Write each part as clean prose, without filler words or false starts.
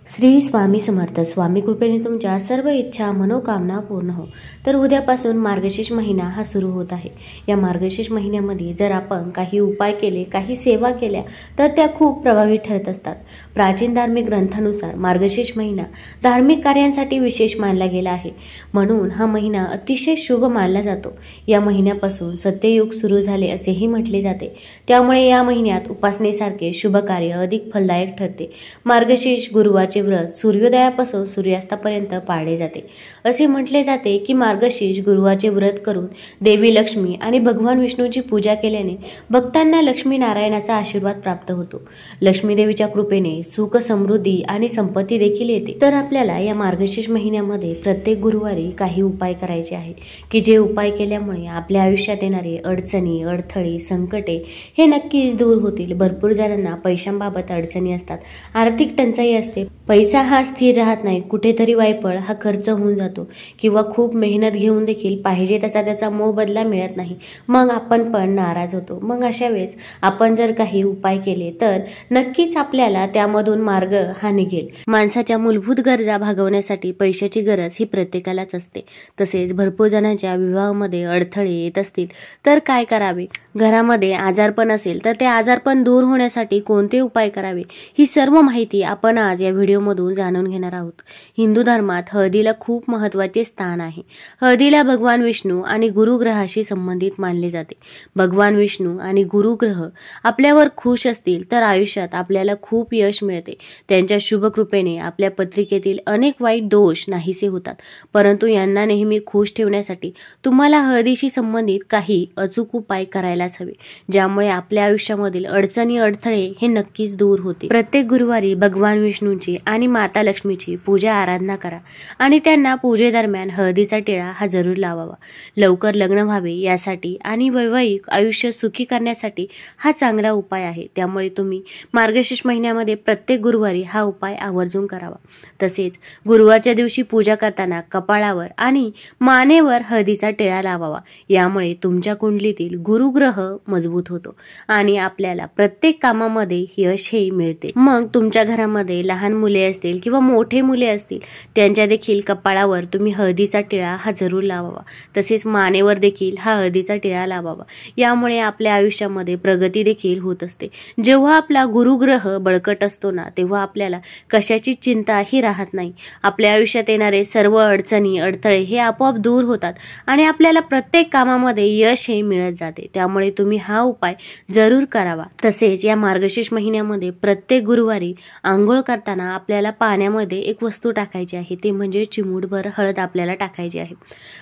श्री स्वामी समर्थ. स्वामी कृपेने तुमच्या सर्व इच्छा मनोकामना पूर्ण हो. तर उद्यापासून मार्गशीर्ष महिना हा सुरू होत आहे. या मार्गशीर्ष महिन्यामध्ये जर आपण काही उपाय केले, काही सेवा केल्या तर त्या खूप प्रभावी ठरत असतात. प्राचीन धार्मिक ग्रंथानुसार मार्गशीर्ष महिना धार्मिक कार्यांसाठी विशेष मानला गेला आहे. म्हणून हा महिना अतिशय शुभ मानला जातो. या महिन्यापासून सत्ययुग सुरू झाले असेही म्हटले जाते. त्यामुळे या महिन्यात उपासनेसारखे शुभ कार्य अधिक फलदायक ठरते. मार्गशीर्ष गुरुवारचे व्रत सूर्योदयापासून सूर्यास्तापर्यंत पाळले जाते. असे म्हटले जाते की मार्गशीर्ष गुरुवारचे व्रत करून देवी लक्ष्मी आणि भगवान विष्णूची पूजा केल्याने भक्तांना लक्ष्मी नारायणाचा आशीर्वाद प्राप्त होतो. लक्ष्मी देवीच्या कृपेने सुख, समृद्धी आणि संपत्ती देखील येते. तर आपल्याला या मार्गशीर्ष महिन्यामध्ये प्रत्येक गुरुवारी काही उपाय करायचे आहे की जे उपाय केल्यामुळे आपल्या आयुष्यात येणारे अडचणी, अडथळे, संकटे हे नक्कीच दूर होतील. भरपूर जणांना पैशांबाबत अडचणी असतात, आर्थिक टंचाई असते, पैसा हा स्थिर राहत नाही, कुठेतरी वायपळ हा खर्च होऊन जातो किंवा खूप मेहनत घेऊन देखील पाहिजे तसा त्याचा मोबदला मिळत नाही. मग आपण पण नाराज होतो. मग अशा वेळेस आपण जर काही उपाय केले तर नक्कीच आपल्याला त्यामधून मार्ग हा निघेल. माणसाच्या मूलभूत गरजा भागवण्यासाठी पैशाची गरज ही प्रत्येकालाच असते. तसेच भरपूर जणांच्या विवाहामध्ये अडथळे येत असतील तर काय करावे, घरामध्ये आजारपण असेल तर ते आजारपण दूर होण्यासाठी कोणते उपाय करावे, ही सर्व माहिती आपण आज या व्हिडिओमधून जाणून घेणार आहोत. हिंदू धर्मात हळदीला खूप महत्त्वाचे स्थान आहे. हळदीला भगवान विष्णू आणि गुरुग्रहाशी संबंधित मानले जाते. भगवान विष्णू आणि गुरुग्रह आपल्यावर खुश असतील तर आयुष्यात आपल्याला खूप यश मिळते. त्यांच्या शुभ कृपेने आपल्या पत्रिकेतील अनेक वाईट दोष नाहीसे होतात. परंतु यांना नेहमी खुश ठेवण्यासाठी तुम्हाला हळदीशी संबंधित काही अचूक उपाय करायलाच हवे, ज्यामुळे आपल्या आयुष्यामधील अडचणी, अडथळे हे नक्कीच दूर होते. प्रत्येक गुरुवारी भगवान विष्णूंची आणि माता लक्ष्मीची पूजा आराधना करा आणि त्यांना पूजेदरम्यान हळदीचा टिळा हा जरूर लावावा. लवकर लग्न व्हावे यासाठी आणि वैवाहिक आयुष्य सुखी करण्यासाठी हा चांगला उपाय आहे. त्यामुळे तुम्ही मार्गशीर्ष महिन्यामध्ये प्रत्येक गुरुवारी हा उपाय आवर्जून करावा. तसेच गुरुवारच्या दिवशी पूजा करताना कपाळावर आणि मानेवर हळदीचा टिळा लावावा. यामुळे तुमच्या कुंडलीतील गुरुग्रह मजबूत होतो आणि आपल्याला प्रत्येक कामामध्ये यश हे मिळते. मग तुमच्या घरामध्ये लहान मुले असतील किंवा मोठे मुले असतील त्यांच्या देखील कपाळावर तुम्ही हळदीचा टिळा हा जरूर लावावा. तसेच मानेवर देखील हा हळदीचा टिळा लावावा. यामुळे आपल्या आयुष्यामध्ये प्रगती देखील होत असते. जेव्हा आपला गुरुग्रह बळकट असतो ना, तेव्हा आपल्याला कशाची चिंता ही राहत नाही. आपल्या आयुष्यात येणारे सर्व अडचणी, अडथळे हे आपोआप दूर होतात आणि आपल्याला प्रत्येक कामामध्ये यश हे मिळत जाते. त्यामुळे तुम्ही हा उपाय जरूर करावा. तसेच या मार्गशीर्ष महिन्यामध्ये प्रत्येक गुरुवारी आंघोळ करताना आपल्याला पाण्यामध्ये एक वस्तू टाकायची आहे, ते म्हणजे चिमूटभर हळद आपल्याला टाकायची आहे.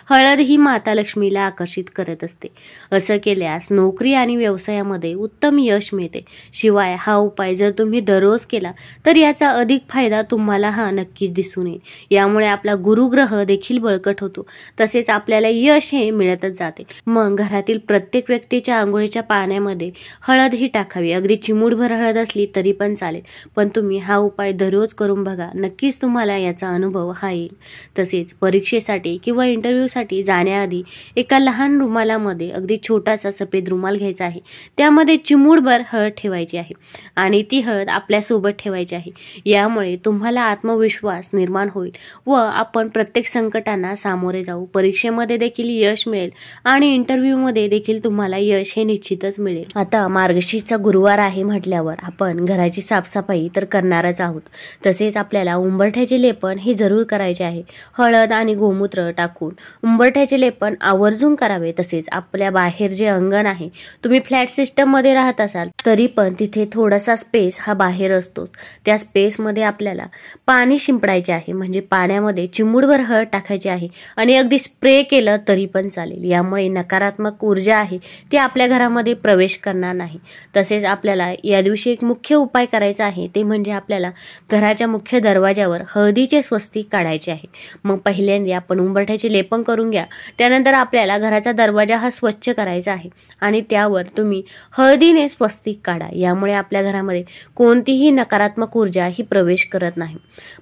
हळद ही माता लक्ष्मीला आकर्षित करत असते. असं केल्यास नोकरी आणि व्यवसायामध्ये उत्तम यश मिळते. शिवाय हा उपाय जर तुम्ही दररोज केला तर याचा अधिक फायदा तुम्हाला हा नक्कीच दिसून येईल. यामुळे आपला गुरुग्रह देखील बळकट होतो. तसेच आपल्याला यश हे मिळतच जाते. मग घरातील प्रत्येक व्यक्तीच्या आंघोळीच्या पाण्यामध्ये हळद ही टाकावी. अगदी चिमूटभर हळद असली तरी पण चालेल, पण तुम्ही हा उपाय दररोज करून बघा. नक्कीच तुम्हाला याचा अनुभव हा येईल. तसेच परीक्षेसाठी किंवा इंटरव्ह्यूसाठी जाण्याआधी एका लहान रुमालामध्ये अगदी छोटासा सफेद रुमाल घ्यायचा आहे. त्यामध्ये चिमूटभर हळद ठेवायची आहे आणि ती हळद आपल्यासोबत ठेवायची आहे. यामुळे तुम्हाला आत्मविश्वास निर्माण होईल व आपण प्रत्येक संकटांना सामोरे जाऊ. परीक्षेमध्ये देखील यश मिळेल आणि इंटरव्ह्यूमध्ये देखील तुम्हाला यश हे निश्चितच मिळेल. आता मार्गशीर्षचा गुरुवार आहे म्हटल्यावर आपण घराची साफसफाई तर करणारच आहोत. तसेच आपल्याला उंबरठ्याचे लेपन हे जरूर करायचे आहे. हळद आणि गोमूत्र टाकून उंबरठ्याचे लेपन आवर्जून करावे. तसेच आपल्या बाहेर जे अंगण आहे, तुम्ही फ्लॅट सिस्टम मध्ये राहत असाल तरी पण तिथे थोडासा स्पेस हा बाहेर असतोच. त्या स्पेसमध्ये आपल्याला पाणी शिंपडायचे आहे, म्हणजे पाण्यामध्ये चिमूटभर हळद टाकायची आहे आणि अगदी स्प्रे केलं तरी पण चालेल. यामुळे नकारात्मक ऊर्जा आहे ती आपल्या घरामध्ये प्रवेश करणार नाही. तसेच आपल्याला या दिवशी एक मुख्य उपाय करायचा आहे, ते म्हणजे आपल्याला घराच्या मुख्य दरवाजावर हळदीचे स्वस्तिक काढायचे आहे. मग पहिल्यांदा आपण उंबरठ्याचे लेपन करून घ्या. त्यानंतर आपल्याला घराचा दरवाजा हा स्वच्छ करायचा आहे आणि त्यावर तुम्ही हळदीने स्वस्तिक काढा. यामुळे आपल्या घरामध्ये कोणतीही नकारात्मक ऊर्जा ही प्रवेश करत नाही.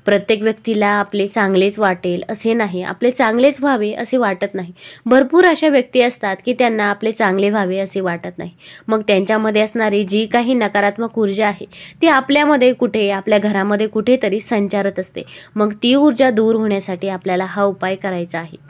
प्रत्येक व्यक्तीला आपले चांगलेच वाटेल असे नाही, आपले चांगलेच व्हावे असे वाटत नाही. भरपूर अशा व्यक्ती असतात की त्यांना आपले चांगले व्हावे करावे असे वाटत नाही. मग त्यांच्यामध्ये असणारी जी काही नकारात्मक ऊर्जा आहे ती आपल्यामध्ये कुठे, आपल्या घरामध्ये कुठेतरी संचारत असते. मग ती ऊर्जा दूर होण्यासाठी आपल्याला हा उपाय करायचा आहे.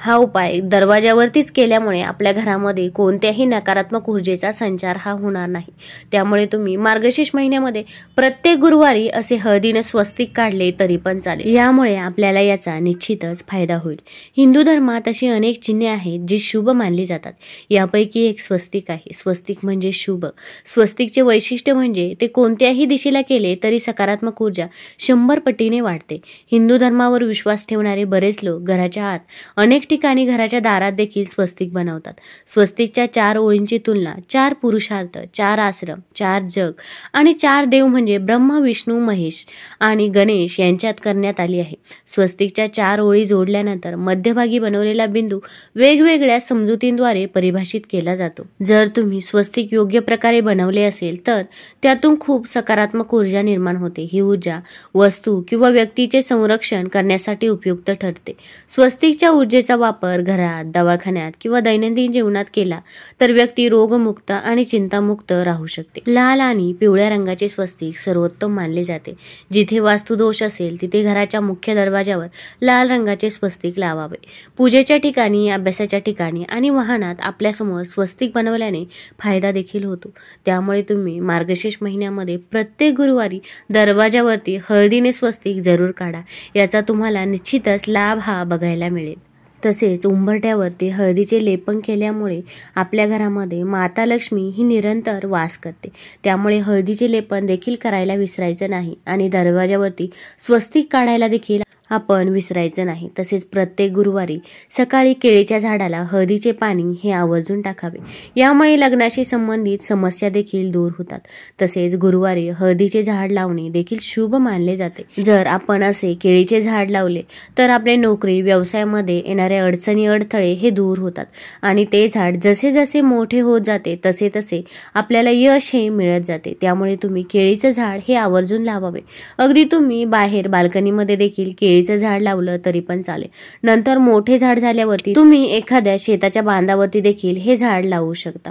हा उपाय दरवाजावरतीच केल्यामुळे आपल्या घरामध्ये कोणत्याही नकारात्मक ऊर्जेचा संचार हा होणार नाही. त्यामुळे तुम्ही मार्गशीर्ष महिन्यामध्ये प्रत्येक गुरुवारी असे हळदीने स्वस्तिक काढले तरी पण चालेल. यामुळे आपल्याला याचा निश्चितच फायदा होईल. हिंदू धर्मात अशी अनेक चिन्हे आहेत जी शुभ मानली जातात. यापैकी एक स्वस्तिक आहे. स्वस्तिक म्हणजे शुभ. स्वस्तिकचे वैशिष्ट्य म्हणजे ते कोणत्याही दिशेला केले तरी सकारात्मक ऊर्जा 100 पटीने वाढते. हिंदू धर्मावर विश्वास ठेवणारे बरेच लोक घराच्या आत अनेक ठिकाणी घराच्या दारात देखील स्वस्तिक बनवतात. स्वस्तिकच्या 4 ओळींची तुलना 4 पुरुषार्थ, 4 आश्रम, 4 जग आणि 4 देव म्हणजे ब्रह्मा, विष्णू, महेश आणि गणेश यांच्यात करण्यात आली आहे. स्वस्तिकच्या 4 ओळी जोडल्यानंतर मध्यभागी बनवलेला बिंदू वेगवेगळ्या समजुतींद्वारे परिभाषित केला जातो. जर तुम्ही स्वस्तिक योग्य प्रकारे बनवले असेल तर त्यातून खूप सकारात्मक ऊर्जा निर्माण होते. ही ऊर्जा वस्तू किंवा व्यक्तीचे संरक्षण करण्यासाठी उपयुक्त ठरते. स्वस्तिकच्या ऊर्जेचा वापर घरात, दवाखान्यात किंवा दैनंदिन जीवनात केला तर व्यक्ती रोगमुक्त आणि चिंतामुक्त राहू शकते. लाल आणि पिवळ्या रंगाचे स्वस्तिक सर्वोत्तम मानले जाते. जिथे वास्तुदोष असेल तिथे घराच्या मुख्य दरवाजावर लाल रंगाचे स्वस्तिक लावावे. पूजेच्या ठिकाणी, अभ्यासाच्या ठिकाणी आणि वाहनात आपल्यासमोर स्वस्तिक बनवल्याने फायदा देखील होतो. त्यामुळे तुम्ही मार्गशीर्ष महिन्यामध्ये प्रत्येक गुरुवारी दरवाजावरती हळदीने स्वस्तिक जरूर काढा. याचा तुम्हाला निश्चितच लाभ हा बघायला मिळेल. तसेच उंबरठ्यावरती हळदीचे लेपन केल्यामुळे आपल्या घरामध्ये माता लक्ष्मी ही निरंतर वास करते. त्यामुळे हळदीचे लेपन देखील करायला विसरायचं नाही आणि दरवाजावरती स्वस्तिक काढायला देखील आपण विसरायचं नाही. तसेच प्रत्येक गुरुवारी सकाळी केळीच्या झाडाला हळदीचे पाणी हे आवर्जून टाकावे. यामुळे लग्नाशी संबंधित समस्या देखील दूर होतात. तसेच गुरुवारी हळदीचे झाड लावणे देखील शुभ मानले जाते. जर आपण असे केळीचे झाड लावले तर आपले नोकरी, व्यवसायामध्ये येणारे अडचणी, अडथळे हे दूर होतात आणि ते झाड जसे जसे मोठे होत जाते तसे तसे आपल्याला यश हे मिळत जाते. त्यामुळे तुम्ही केळीचं झाड हे आवर्जून लावावे. अगदी तुम्ही बाहेर बाल्कनीमध्ये देखील केळीचं झाड लावलं तरी पण चालेल. नंतर मोठे झाड झाल्यावरती तुम्ही एखाद्या शेताच्या बांधावरती देखील हे झाड लावू शकता.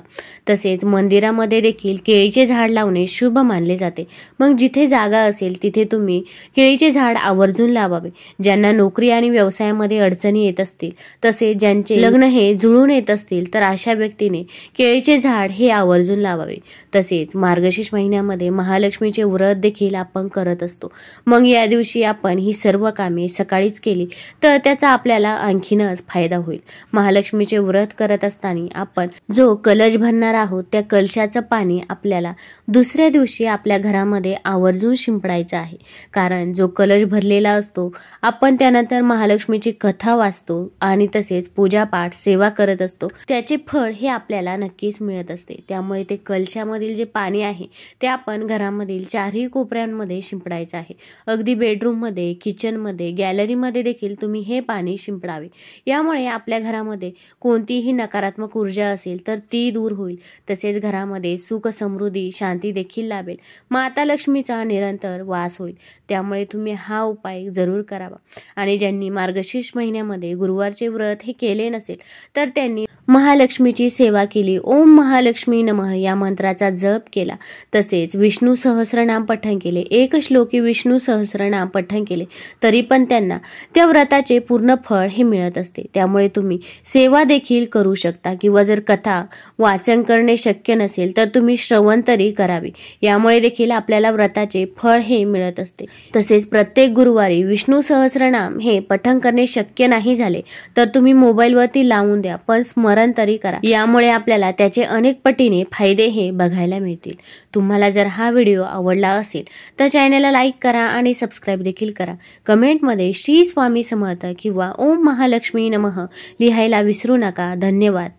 तसेच मंदिरामध्ये देखील केळीचे झाड लावणे शुभ मानले जाते. मग जिथे जागा असेल तिथे तुम्ही केळीचे झाड आवर्जून लावावे. ज्यांना नोकरी आणि व्यवसायामध्ये अडचणी येत असतील, तसेच ज्यांचे लग्न हे जुळून येत असतील तर अशा व्यक्तीने केळीचे झाड हे आवर्जून लावावे. तसेच मार्गशीर्ष महिन्यामध्ये महालक्ष्मीचे व्रत देखील आपण करत असतो. मग या दिवशी आपण ही सर्व कामे सकाळीच केली तर त्याचा आपल्याला आणखीनच फायदा होईल. महालक्ष्मीचे व्रत करत असताना आपण जो कलश भरणार आहोत त्या कलशाचं पाणी आपल्याला दुसऱ्या दिवशी आपल्या घरामध्ये आवर्जून शिंपडायचं आहे. कारण जो कलश भरलेला असतो आपण त्यानंतर महालक्ष्मीची कथा वाचतो आणि तसेच पूजापाठ, सेवा करत असतो. त्याचे फळ हे आपल्याला नक्कीच मिळत असते. त्यामुळे ते कलशामधील जे पाणी आहे ते आपण घरामधील 4ही कोपऱ्यांमध्ये शिंपडायचं आहे. अगदी बेडरूममध्ये, किचनमध्ये, गॅलरीमध्ये देखील तुम्ही हे पाणी शिंपडावे. यामुळे आपल्या घरामध्ये कोणतीही नकारात्मक ऊर्जा असेल तर ती दूर होईल. तसेच घरामध्ये सुख, समृद्धी, शांती देखील लाभेल. माता लक्ष्मीचा निरंतर वास होईल. त्यामुळे तुम्ही हा उपाय जरूर करावा. आणि ज्यांनी मार्गशीर्ष महिन्यामध्ये गुरुवारचे व्रत हे केले नसेल तर त्यांनी महालक्ष्मीची सेवा केली, ओम महालक्ष्मी नमः या मंत्राचा जप केला, तसेच विष्णू सहस्रनाम पठण केले, एक श्लोकी विष्णू सहस्रनाम पठण केले तरी पण त्यांना त्या व्रताचे पूर्ण फळ हे मिळत असते. त्यामुळे तुम्ही सेवा देखील करू शकता किंवा जर कथा वाचन करणे शक्य नसेल तर तुम्ही श्रवण तरी करावे. यामुळे देखील आपल्याला व्रताचे फळ हे मिळत असते. तसेच प्रत्येक गुरुवारी विष्णू सहस्रनाम हे पठण करणे शक्य नाही झाले तर तुम्ही मोबाईलवरती लावून द्या, पण स्मरण तरी करा. यामुळे आपल्याला त्याचे अनेक पटीने फायदे हे बघायला मिळतील. तुम्हाला जर हा व्हिडिओ आवडला असेल तर चॅनलला लाईक करा आणि सबस्क्राईब देखील करा. कमेंटमध्ये श्री स्वामी समर्थ किंवा ओम महालक्ष्मी नमः लिहायला विसरू नका. धन्यवाद.